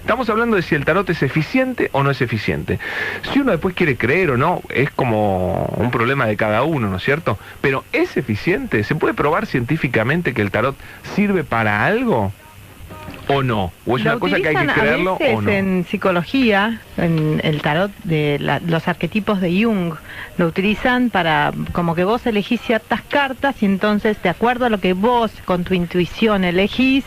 Estamos hablando de si el tarot es eficiente o no es eficiente. Si uno después quiere creer o no, es como un problema de cada uno, ¿no es cierto? Pero ¿es eficiente? ¿Se puede probar científicamente que el tarot sirve para algo? ¿O no? ¿O es una cosa que hay que creerlo o no? En psicología, en el tarot de los arquetipos de Jung, lo utilizan para, como que vos elegís ciertas cartas y entonces, de acuerdo a lo que vos con tu intuición elegís,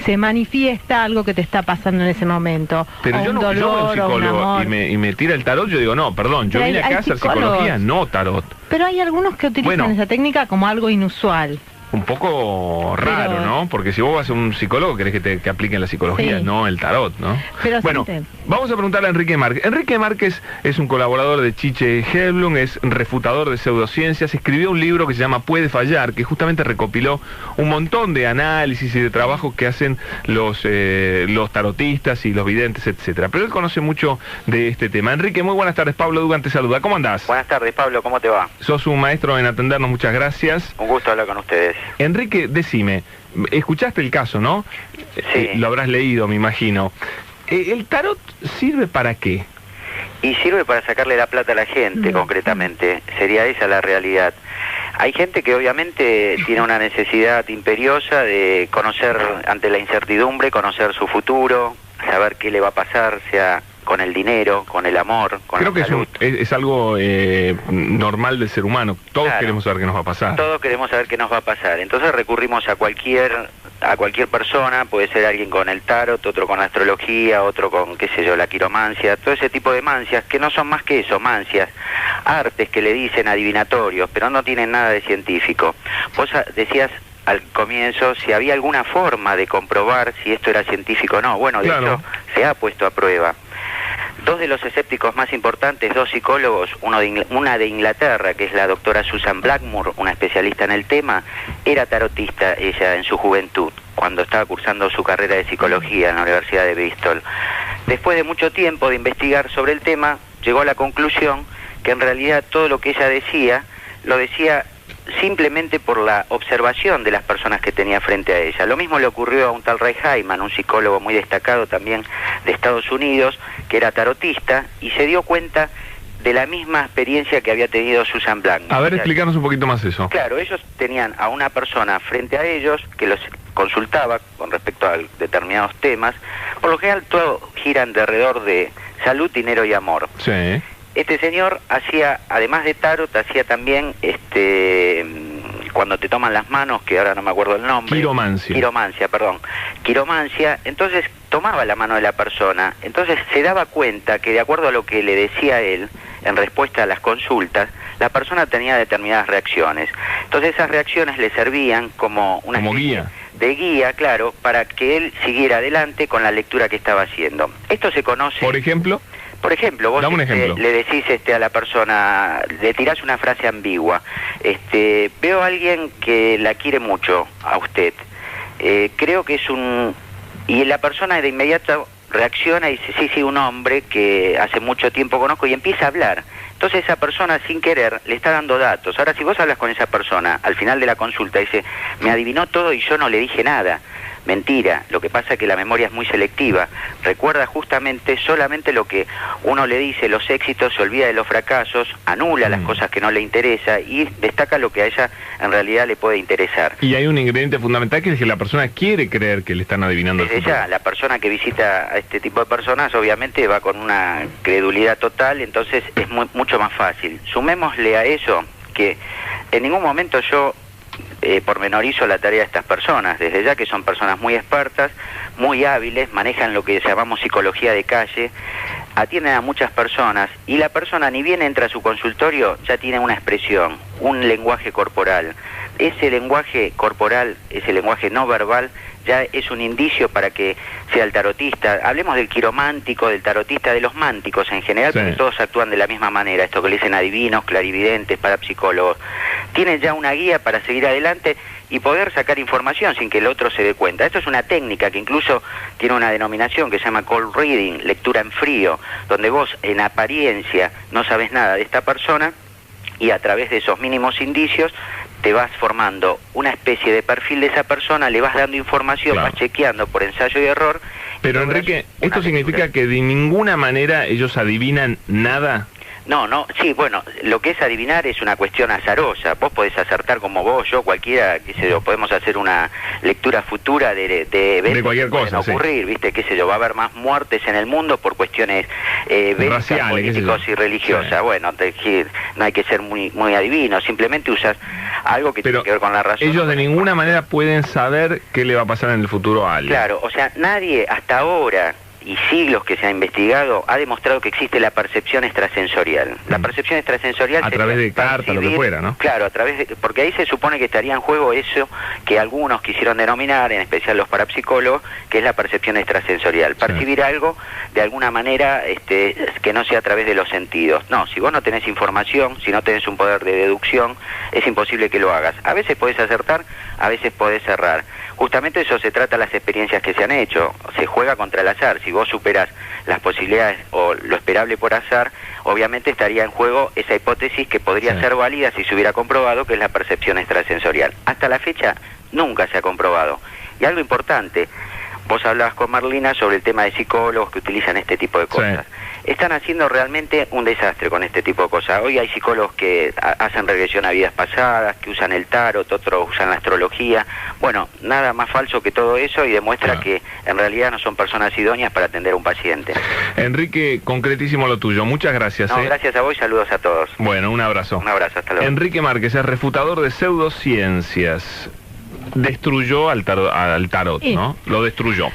se manifiesta algo que te está pasando en ese momento. Pero yo no, yo veo un psicólogo y me tira el tarot, yo digo, no, perdón, yo vine acá a hacer psicología, no tarot. Pero hay algunos que utilizan esa técnica como algo inusual. Un poco raro, ¿no? Porque si vos vas a un psicólogo, querés que apliquen la psicología, no el tarot, ¿no? Pero bueno, vamos a preguntarle a Enrique Márquez. Enrique Márquez es un colaborador de Chiche Helblum, es refutador de pseudociencias, escribió un libro que se llama Puede Fallar, que justamente recopiló un montón de análisis y de trabajos que hacen los tarotistas y los videntes, etcétera. Pero él conoce mucho de este tema. Enrique, muy buenas tardes. Pablo Dugan te saluda. ¿Cómo andás? Buenas tardes, Pablo. ¿Cómo te va? Sos un maestro en atendernos. Muchas gracias. Un gusto hablar con ustedes. Enrique, decime, escuchaste el caso, ¿no? Sí. Lo habrás leído, me imagino. ¿El tarot sirve para qué? Y sirve para sacarle la plata a la gente, concretamente. Sería esa la realidad. Hay gente que obviamente tiene una necesidad imperiosa de conocer, ante la incertidumbre, conocer su futuro, saber qué le va a pasar, sea con el dinero, con el amor, con la salud. Creo que es algo normal del ser humano. Todos queremos saber qué nos va a pasar. Todos queremos saber qué nos va a pasar. Entonces recurrimos a cualquier persona, puede ser alguien con el tarot, otro con la astrología, otro con, qué sé yo, la quiromancia, todo ese tipo de mancias, que no son más que eso, mancias, artes que le dicen adivinatorios, pero no tienen nada de científico. Vos decías al comienzo si había alguna forma de comprobar si esto era científico o no. Bueno, de hecho, se ha puesto a prueba. Dos de los escépticos más importantes, dos psicólogos, una de Inglaterra, que es la doctora Susan Blackmore, una especialista en el tema, era tarotista ella en su juventud, cuando estaba cursando su carrera de psicología en la Universidad de Bristol. Después de mucho tiempo de investigar sobre el tema, llegó a la conclusión que en realidad todo lo que ella decía, lo decía simplemente por la observación de las personas que tenía frente a ella. Lo mismo le ocurrió a un tal Ray Hyman, un psicólogo muy destacado también de Estados Unidos, que era tarotista, y se dio cuenta de la misma experiencia que había tenido Susan Blackmore. A ver, explícanos un poquito más eso. Claro, ellos tenían a una persona frente a ellos que los consultaba con respecto a determinados temas. Por lo general todo gira alrededor de salud, dinero y amor. Sí. Este señor hacía, además de tarot, hacía también, cuando te toman las manos, que ahora no me acuerdo el nombre. Quiromancia. Entonces tomaba la mano de la persona, entonces se daba cuenta que de acuerdo a lo que le decía él, en respuesta a las consultas, la persona tenía determinadas reacciones. Entonces esas reacciones le servían como una guía. De guía, claro, para que él siguiera adelante con la lectura que estaba haciendo. Esto se conoce... Por ejemplo, vos le decís a la persona, le tirás una frase ambigua. Veo a alguien que la quiere mucho a usted. Creo que es un... Y la persona de inmediato reacciona y dice, sí, un hombre que hace mucho tiempo conozco, y empieza a hablar. Entonces esa persona, sin querer, le está dando datos. Ahora, si vos hablas con esa persona, al final de la consulta, dice, me adivinó todo y yo no le dije nada. Mentira, lo que pasa es que la memoria es muy selectiva, recuerda justamente solamente lo que uno le dice, los éxitos, se olvida de los fracasos, anula las cosas que no le interesa y destaca lo que a ella en realidad le puede interesar. Y hay un ingrediente fundamental que es que la persona quiere creer que le están adivinando el futuro. La persona que visita a este tipo de personas obviamente va con una credulidad total, entonces es mucho más fácil. Sumémosle a eso que en ningún momento yo pormenorizo la tarea de estas personas, desde ya que son personas muy expertas, muy hábiles, manejan lo que llamamos psicología de calle, atienden a muchas personas y la persona ni bien entra a su consultorio ya tiene una expresión, un lenguaje corporal. Ese lenguaje corporal, ese lenguaje no verbal, ya es un indicio para que sea el tarotista. Hablemos del quiromántico, del tarotista, de los mánticos en general, porque todos actúan de la misma manera, esto que le dicen adivinos, clarividentes, parapsicólogos. Tienen ya una guía para seguir adelante y poder sacar información sin que el otro se dé cuenta. Esto es una técnica que incluso tiene una denominación que se llama cold reading, lectura en frío, donde vos en apariencia no sabes nada de esta persona y a través de esos mínimos indicios te vas formando una especie de perfil de esa persona, le vas dando información, vas chequeando por ensayo y error Pero Enrique, ¿esto significa que de ninguna manera ellos adivinan nada? No, sí, bueno, lo que es adivinar es una cuestión azarosa. Vos podés acertar como vos, yo, cualquiera, qué sé yo, podemos hacer una lectura futura de eventos de cualquier cosa, que pueden ocurrir, sí. ¿Viste? Qué sé yo, va a haber más muertes en el mundo por cuestiones bélicas, políticos y religiosas. Sí. Bueno, no hay que ser muy adivino, simplemente usas algo que tiene que ver con la razón. Ellos de ninguna manera pueden saber qué le va a pasar en el futuro a alguien. Claro, o sea, nadie hasta ahora, y siglos que se ha investigado, ha demostrado que existe la percepción extrasensorial. La percepción extrasensorial a través de cartas, lo que fuera, ¿no? Claro, a través de, porque ahí se supone que estaría en juego eso que algunos quisieron denominar, en especial los parapsicólogos, que es la percepción extrasensorial. Percibir algo de alguna manera que no sea a través de los sentidos. No, si vos no tenés información, si no tenés un poder de deducción, es imposible que lo hagas. A veces podés acertar, a veces podés errar. Justamente eso se trata las experiencias que se han hecho. Se juega contra el azar. Si vos superás las posibilidades o lo esperable por azar, obviamente estaría en juego esa hipótesis que podría ser válida si se hubiera comprobado, que es la percepción extrasensorial. Hasta la fecha nunca se ha comprobado. Y algo importante, vos hablabas con Marlina sobre el tema de psicólogos que utilizan este tipo de cosas. Sí. Están haciendo realmente un desastre con este tipo de cosas. Hoy hay psicólogos que hacen regresión a vidas pasadas, que usan el tarot, otros usan la astrología. Bueno, nada más falso que todo eso y demuestra que en realidad no son personas idóneas para atender a un paciente. Enrique, concretísimo lo tuyo. Muchas gracias. No, gracias a vos y saludos a todos. Bueno, un abrazo. Un abrazo, hasta luego. Enrique Márquez es refutador de pseudociencias. Destruyó al tarot, ¿no? Lo destruyó.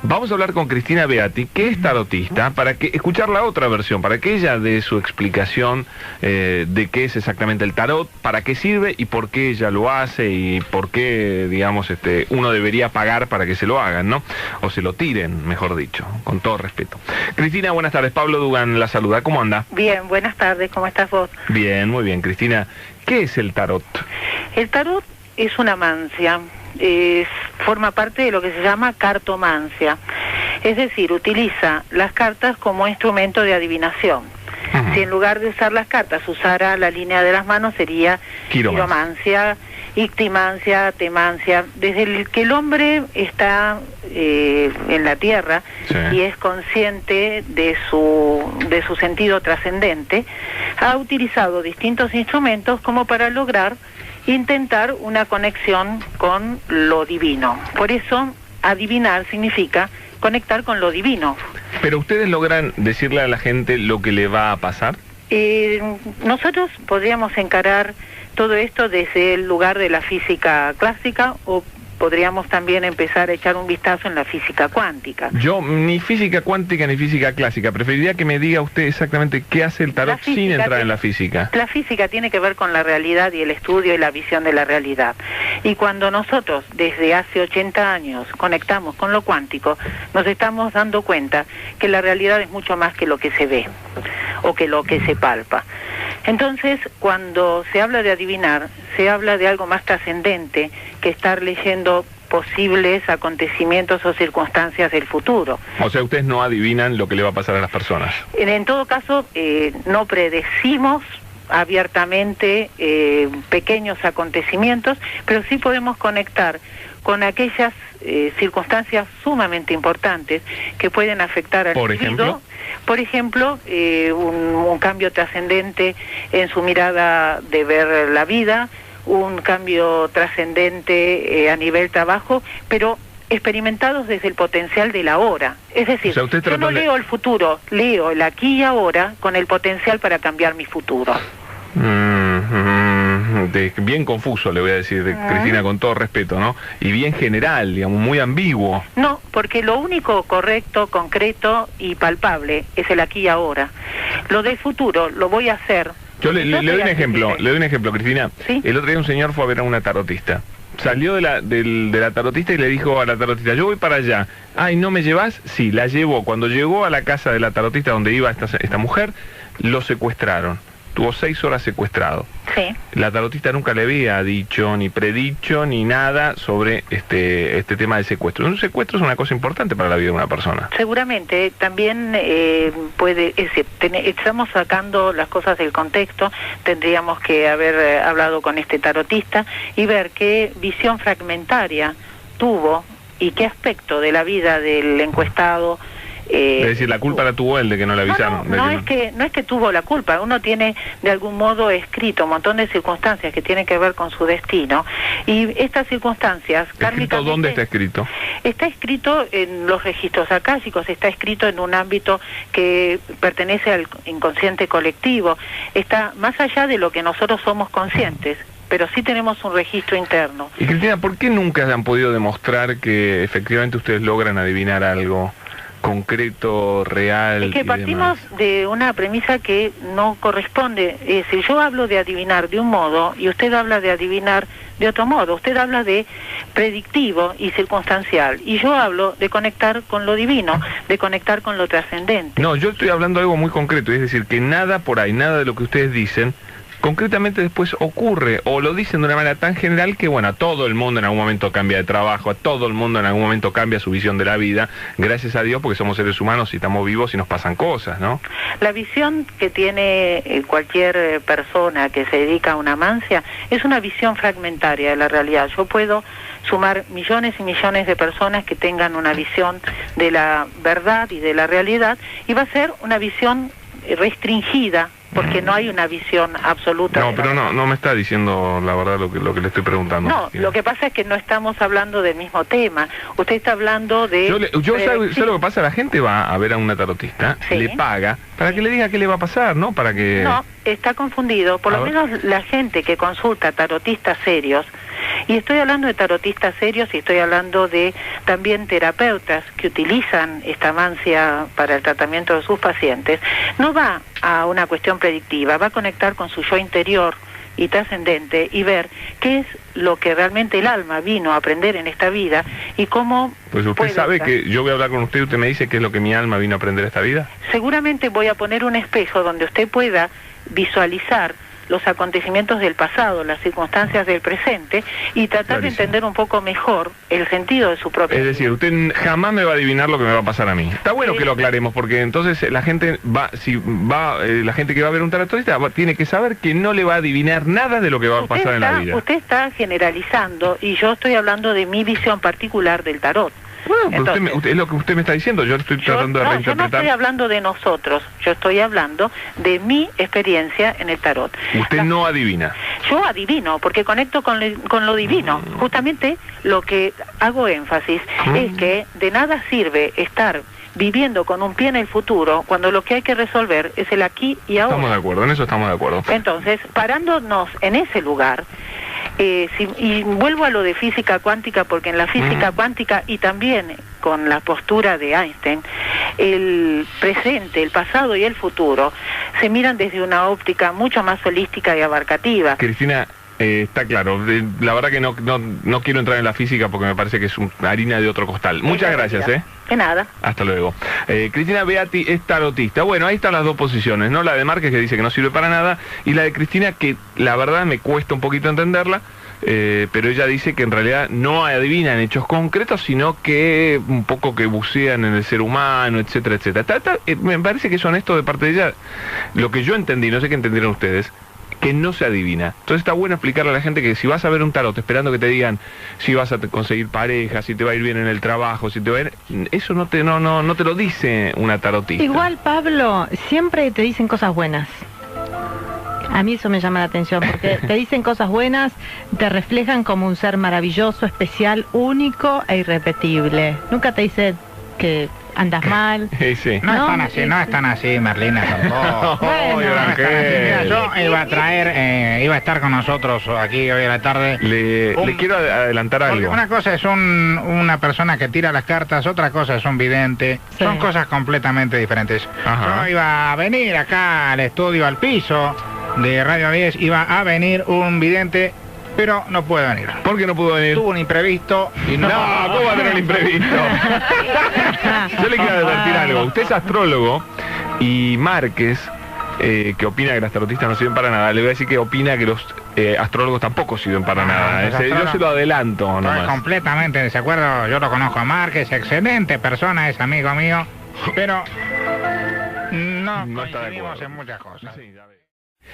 Vamos a hablar con Cristina Beati, que es tarotista, para que escuchar la otra versión, para que ella dé su explicación de qué es exactamente el tarot, para qué sirve y por qué ella lo hace y por qué, digamos, uno debería pagar para que se lo hagan, ¿no? O se lo tiren, mejor dicho, con todo respeto. Cristina, buenas tardes. Pablo Dugan la saluda. ¿Cómo anda? Bien, buenas tardes. ¿Cómo estás vos? Bien, muy bien. Cristina, ¿qué es el tarot? El tarot es una mancia. Forma parte de lo que se llama cartomancia, es decir, utiliza las cartas como instrumento de adivinación. Si en lugar de usar las cartas usara la línea de las manos, sería quiromancia, ictimancia, temancia. Desde que el hombre está en la tierra y es consciente de su sentido trascendente, ha utilizado distintos instrumentos como para lograr intentar una conexión con lo divino. Por eso, adivinar significa conectar con lo divino. ¿Pero ustedes logran decirle a la gente lo que le va a pasar? Nosotros podríamos encarar todo esto desde el lugar de la física clásica o podríamos también empezar a echar un vistazo en la física cuántica. Yo, ni física cuántica ni física clásica, preferiría que me diga usted exactamente qué hace el tarot sin entrar en la física. La física tiene que ver con la realidad y el estudio y la visión de la realidad. Y cuando nosotros, desde hace 80 años, conectamos con lo cuántico, nos estamos dando cuenta que la realidad es mucho más que lo que se ve o que lo que se palpa. Entonces, cuando se habla de adivinar, se habla de algo más trascendente que estar leyendo posibles acontecimientos o circunstancias del futuro. O sea, ustedes no adivinan lo que le va a pasar a las personas. En todo caso, no predecimos abiertamente pequeños acontecimientos, pero sí podemos conectar con aquellas circunstancias sumamente importantes que pueden afectar al individuo. Por ejemplo, un cambio trascendente en su mirada de ver la vida, un cambio trascendente a nivel trabajo, pero experimentados desde el potencial del ahora. Es decir, yo no leo el futuro, leo el aquí y ahora con el potencial para cambiar mi futuro. Bien confuso, le voy a decir, Cristina, con todo respeto, ¿no? Y bien general, digamos, muy ambiguo. No, porque lo único correcto, concreto y palpable es el aquí y ahora. Lo del futuro lo voy a hacer. Yo le doy un ejemplo, Cristina. ¿Sí? El otro día un señor fue a ver a una tarotista. Salió de la tarotista y le dijo a la tarotista, yo voy para allá. Ay, ¿no me llevas? Sí, la llevó. Cuando llegó a la casa de la tarotista donde iba esta mujer, lo secuestraron. Tuvo 6 horas secuestrado. Sí. La tarotista nunca le había dicho, ni predicho, ni nada sobre este tema del secuestro. Un secuestro es una cosa importante para la vida de una persona. Seguramente, también estamos sacando las cosas del contexto, tendríamos que haber hablado con este tarotista y ver qué visión fragmentaria tuvo y qué aspecto de la vida del encuestado. Es decir, la culpa la tuvo él de que no le avisaron. No es que tuvo la culpa. Uno tiene de algún modo escrito un montón de circunstancias que tienen que ver con su destino, y estas circunstancias kármicamente... ¿Dónde está escrito? Está escrito en los registros akáshicos, está escrito en un ámbito que pertenece al inconsciente colectivo, está más allá de lo que nosotros somos conscientes, pero sí tenemos un registro interno. Y Cristina, ¿por qué nunca han podido demostrar que efectivamente ustedes logran adivinar algo concreto, real? Es que partimos de una premisa que no corresponde. Es decir, yo hablo de adivinar de un modo y usted habla de adivinar de otro modo. Usted habla de predictivo y circunstancial, y yo hablo de conectar con lo divino, de conectar con lo trascendente. No, yo estoy hablando de algo muy concreto, es decir, que nada por ahí, nada de lo que ustedes dicen concretamente después ocurre, o lo dicen de una manera tan general que, bueno, a todo el mundo en algún momento cambia de trabajo, a todo el mundo en algún momento cambia su visión de la vida, gracias a Dios, porque somos seres humanos y estamos vivos y nos pasan cosas, ¿no? La visión que tiene cualquier persona que se dedica a una mancia es una visión fragmentaria de la realidad. Yo puedo sumar millones y millones de personas que tengan una visión de la verdad y de la realidad, y va a ser una visión restringida, porque no hay una visión absoluta. No, pero no me está diciendo la verdad lo que le estoy preguntando. No, lo que pasa es que no estamos hablando del mismo tema. Usted está hablando de... ¿Sabe lo que pasa? La gente va a ver a una tarotista, sí, le paga para que le diga qué le va a pasar, ¿no? Para que... No, está confundido. Por lo menos la gente que consulta tarotistas serios, y estoy hablando de tarotistas serios y estoy hablando de también terapeutas que utilizan esta mancia para el tratamiento de sus pacientes, no va a una cuestión predictiva, va a conectar con su yo interior y trascendente y ver qué es lo que realmente el alma vino a aprender en esta vida y cómo... Pues usted sabe que yo voy a hablar con usted y usted me dice qué es lo que mi alma vino a aprender esta vida. Seguramente voy a poner un espejo donde usted pueda visualizar los acontecimientos del pasado, las circunstancias del presente, y tratar de entender un poco mejor el sentido de su propia vida. Es decir, usted jamás me va a adivinar lo que me va a pasar a mí. Está bueno que lo aclaremos, porque entonces la gente la gente que va a ver un tarotista tiene que saber que no le va a adivinar nada de lo que va a pasar en la vida. Usted está generalizando, y yo estoy hablando de mi visión particular del tarot. Bueno, entonces, es lo que usted me está diciendo, yo estoy tratando de reinterpretar. Yo no estoy hablando de nosotros, yo estoy hablando de mi experiencia en el tarot. Usted no adivina. Yo adivino, porque conecto con lo divino. Justamente lo que hago énfasis es que de nada sirve estar viviendo con un pie en el futuro cuando lo que hay que resolver es el aquí y ahora. Estamos de acuerdo, en eso estamos de acuerdo. Entonces, parándonos en ese lugar, y vuelvo a lo de física cuántica, porque en la física cuántica y también con la postura de Einstein, el presente, el pasado y el futuro se miran desde una óptica mucho más holística y abarcativa. Cristina, está claro, la verdad que no quiero entrar en la física porque me parece que es harina de otro costal. Muchas gracias, De nada. Hasta luego. Cristina Beati es tarotista. Bueno, ahí están las dos posiciones, ¿no? La de Márquez, que dice que no sirve para nada, y la de Cristina, que la verdad me cuesta un poquito entenderla, pero ella dice que en realidad no adivinan hechos concretos, sino que un poco que bucean en el ser humano, etcétera, etcétera. Me parece que es honesto de parte de ella. Lo que yo entendí, no sé qué entendieron ustedes, que no se adivina. Entonces está bueno explicarle a la gente que si vas a ver un tarot esperando que te digan si vas a conseguir pareja, si te va a ir bien en el trabajo, si te va a ir... Eso no te lo dice una tarotista. Igual, Pablo, siempre te dicen cosas buenas. A mí eso me llama la atención, porque te dicen cosas buenas, te reflejan como un ser maravilloso, especial, único e irrepetible. Nunca te dicen que andas mal. Sí. No están así, Merlina, tampoco. Bueno, Mira, yo iba a estar con nosotros aquí hoy a la tarde. Le quiero adelantar algo. Una cosa es una persona que tira las cartas, otra cosa es un vidente. Sí. Son cosas completamente diferentes. Ajá. Yo iba a venir acá al estudio, al piso de Radio 10, iba a venir un vidente, pero no puede venir. ¿Por qué no pudo venir? Tuvo un imprevisto y no... No, ¿cómo va a tener el imprevisto? Yo le quiero advertir algo. Usted es astrólogo y Márquez, que opina que las tarotistas no sirven para nada, le voy a decir que opina que los astrólogos tampoco sirven para nada. Yo se lo adelanto Estoy nomás. completamente de desacuerdo. Yo lo conozco a Márquez, excelente persona, es amigo mío, pero no está de coincidimos acuerdo en muchas cosas. Sí, ya ve.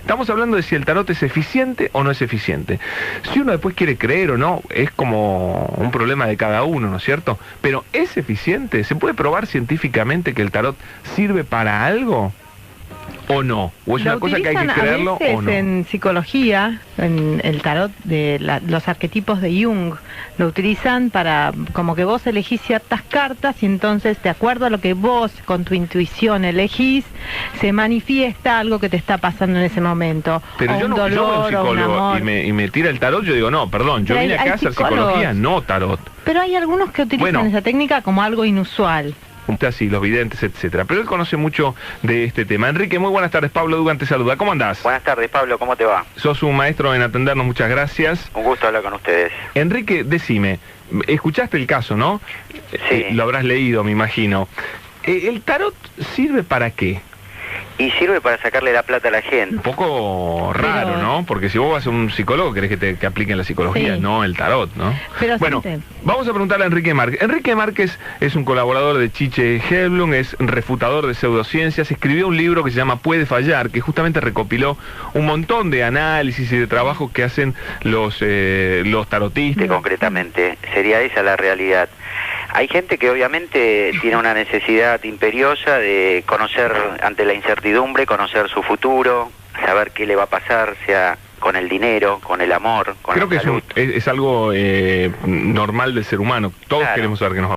Estamos hablando de si el tarot es eficiente o no es eficiente. Si uno después quiere creer o no, es como un problema de cada uno, ¿no es cierto? Pero ¿es eficiente? ¿Se puede probar científicamente que el tarot sirve para algo? ¿O no? ¿O es una cosa que hay que creerlo a veces o no? En psicología, en el tarot de los arquetipos de Jung, lo utilizan para como que vos elegís ciertas cartas y entonces de acuerdo a lo que vos con tu intuición elegís, se manifiesta algo que te está pasando en ese momento. Pero o yo un no, dolor, yo veo un o un psicólogo amor. y me tira el tarot, yo digo, no, perdón, yo Pero vine acá a hacer psicología, no tarot. Pero hay algunos que utilizan Bueno. esa técnica como algo inusual. Así, los videntes, etcétera. Pero él conoce mucho de este tema. Enrique, muy buenas tardes. Pablo Dugan te saluda. ¿Cómo andás? Buenas tardes, Pablo, ¿cómo te va? Sos un maestro en atendernos, muchas gracias. Un gusto hablar con ustedes. Enrique, decime, escuchaste el caso, ¿no? Sí. Lo habrás leído, me imagino. ¿El tarot sirve para qué? Y sirve para sacarle la plata a la gente. Un poco raro, Pero- ¿no? Porque si vos vas a un psicólogo, querés que apliquen la psicología, Sí. no el tarot, ¿no? Pero Bueno, siempre- vamos a preguntarle a Enrique Márquez. Enrique Márquez es un colaborador de Chiche Helblum, es refutador de pseudociencias, escribió un libro que se llama Puede fallar, que justamente recopiló un montón de análisis y de trabajos que hacen los tarotistas. Concretamente, sería esa la realidad. Hay gente que obviamente tiene una necesidad imperiosa de conocer ante la incertidumbre, conocer su futuro, saber qué le va a pasar, sea con el dinero, con el amor, con Creo la que salud. es algo normal del ser humano. Todos Claro. queremos saber qué nos va